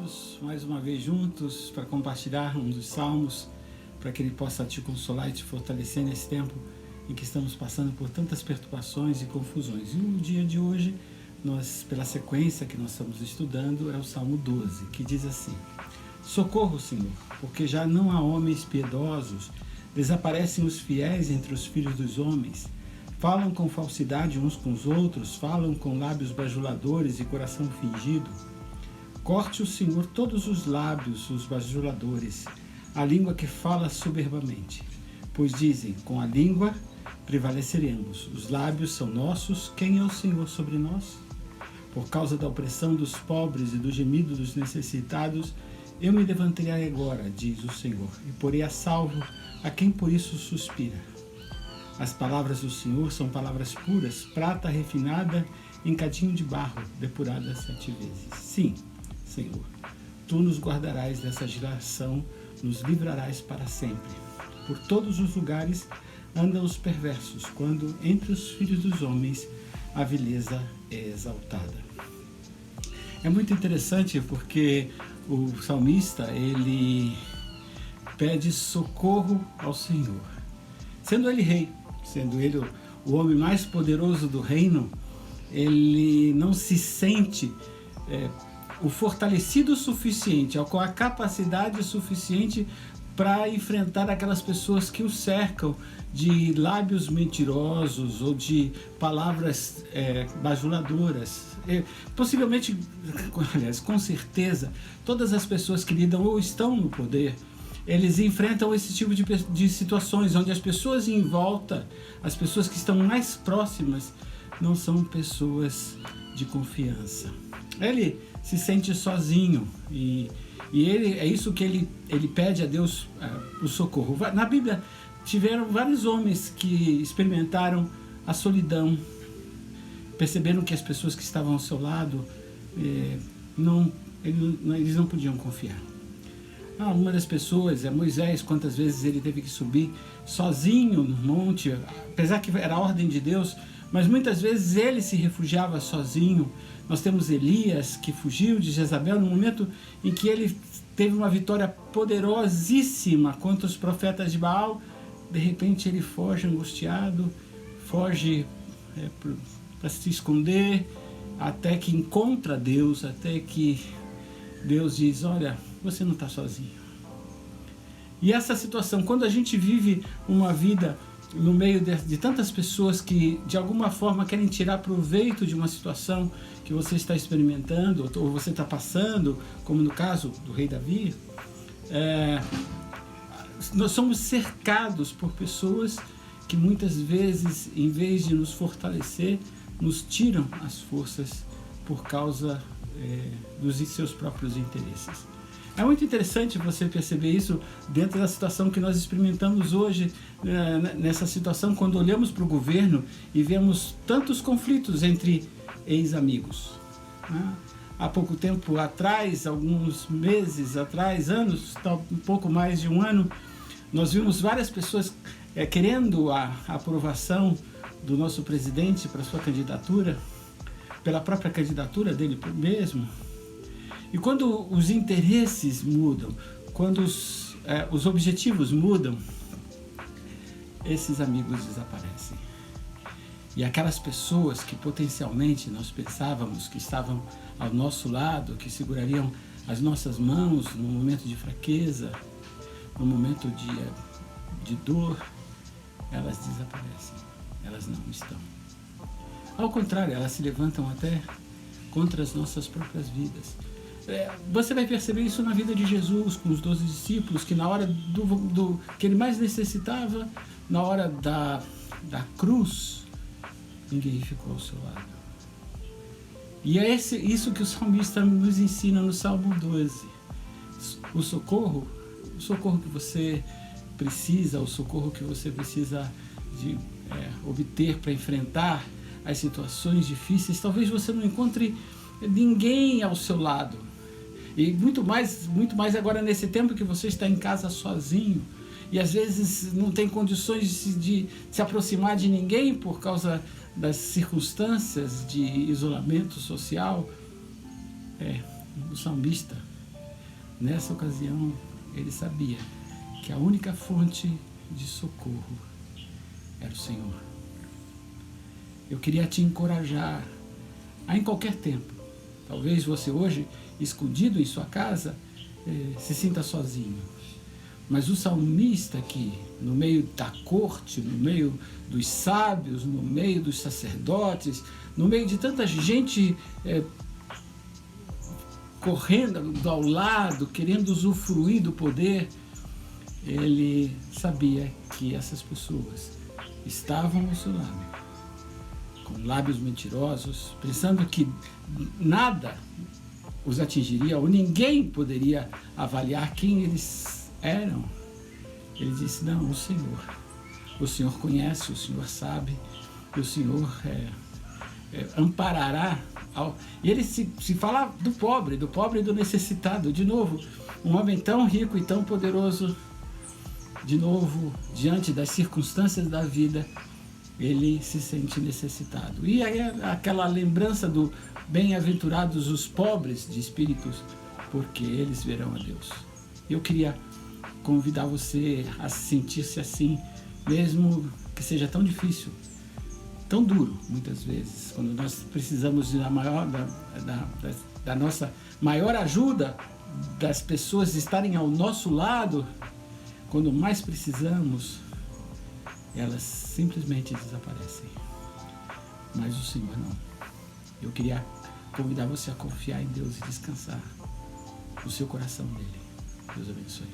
Estamos mais uma vez juntos para compartilhar um dos salmos, para que ele possa te consolar e te fortalecer nesse tempo em que estamos passando por tantas perturbações e confusões. E no dia de hoje, pela sequência que nós estamos estudando, é o Salmo 12, que diz assim: Socorro, Senhor, porque já não há homens piedosos, desaparecem os fiéis entre os filhos dos homens. Falam com falsidade uns com os outros, falam com lábios bajuladores e coração fingido. Corte o Senhor todos os lábios, os bajuladores, a língua que fala soberbamente. Pois dizem, com a língua prevaleceremos. Os lábios são nossos, quem é o Senhor sobre nós? Por causa da opressão dos pobres e do gemido dos necessitados, eu me levantarei agora, diz o Senhor, e porei a salvo a quem por isso suspira. As palavras do Senhor são palavras puras, prata refinada em cadinho de barro, depurada 7 vezes. Sim, Senhor, Tu nos guardarás dessa geração, nos livrarás para sempre. Por todos os lugares andam os perversos, quando entre os filhos dos homens a vileza é exaltada. É muito interessante porque o salmista, ele pede socorro ao Senhor. Sendo ele rei, sendo ele o homem mais poderoso do reino, ele não se sente o fortalecido suficiente, com a capacidade suficiente para enfrentar aquelas pessoas que o cercam de lábios mentirosos ou de palavras bajuladoras. Possivelmente, aliás, com certeza, todas as pessoas que lidam ou estão no poder, eles enfrentam esse tipo de situações onde as pessoas em volta, as pessoas que estão mais próximas, não são pessoas de confiança. Ele se sente sozinho e é isso que ele pede a Deus o socorro. Na Bíblia tiveram vários homens que experimentaram a solidão, perceberam que as pessoas que estavam ao seu lado, eles não podiam confiar. Uma das pessoas é Moisés. Quantas vezes ele teve que subir sozinho no monte, apesar que era a ordem de Deus, mas muitas vezes ele se refugiava sozinho. Nós temos Elias, que fugiu de Jezabel no momento em que ele teve uma vitória poderosíssima contra os profetas de Baal. De repente ele foge angustiado, foge para se esconder, até que encontra Deus, até que Deus diz: olha, você não está sozinho. E essa situação, quando a gente vive uma vida no meio de tantas pessoas que de alguma forma querem tirar proveito de uma situação que você está experimentando ou você está passando, como no caso do rei Davi, nós somos cercados por pessoas que muitas vezes, em vez de nos fortalecer, nos tiram as forças por causa dos seus próprios interesses. É muito interessante você perceber isso dentro da situação que nós experimentamos hoje, nessa situação, quando olhamos para o governo e vemos tantos conflitos entre ex-amigos. Há pouco tempo atrás, alguns meses atrás, anos, um pouco mais de um ano, nós vimos várias pessoas querendo a aprovação do nosso presidente para sua candidatura, pela própria candidatura dele mesmo. E quando os interesses mudam, quando os objetivos mudam, esses amigos desaparecem. E aquelas pessoas que potencialmente nós pensávamos que estavam ao nosso lado, que segurariam as nossas mãos no momento de fraqueza, no momento de dor, elas desaparecem, elas não estão. Ao contrário, elas se levantam até contra as nossas próprias vidas. Você vai perceber isso na vida de Jesus, com os 12 discípulos, que na hora do que ele mais necessitava, na hora da cruz, ninguém ficou ao seu lado. E é isso que o salmista nos ensina no Salmo 12. O socorro que você precisa, o socorro que você precisa obter para enfrentar as situações difíceis, talvez você não encontre ninguém ao seu lado. E muito mais agora nesse tempo que você está em casa sozinho e às vezes não tem condições de se aproximar de ninguém por causa das circunstâncias de isolamento social. O salmista Nessa ocasião, ele sabia que a única fonte de socorro era o Senhor. Eu queria te encorajar a, em qualquer tempo, talvez você hoje, escondido em sua casa, se sinta sozinho. Mas o salmista aqui, no meio da corte, no meio dos sábios, no meio dos sacerdotes, no meio de tanta gente correndo ao lado, querendo usufruir do poder, ele sabia que essas pessoas estavam ao seu lado, com lábios mentirosos, pensando que nada os atingiria, ou ninguém poderia avaliar quem eles eram. Ele disse, não, o Senhor conhece, o Senhor sabe, e o Senhor amparará. E ele se fala do pobre e do necessitado. De novo, um homem tão rico e tão poderoso, de novo, diante das circunstâncias da vida, ele se sente necessitado. E aí aquela lembrança do bem-aventurados os pobres de espíritos, porque eles verão a Deus. Eu queria convidar você a sentir-se assim, mesmo que seja tão difícil, tão duro, muitas vezes, quando nós precisamos da nossa maior ajuda, das pessoas estarem ao nosso lado, quando mais precisamos, elas simplesmente desaparecem. Mas o Senhor não. Eu queria convidar você a confiar em Deus e descansar no seu coração nele. Deus abençoe.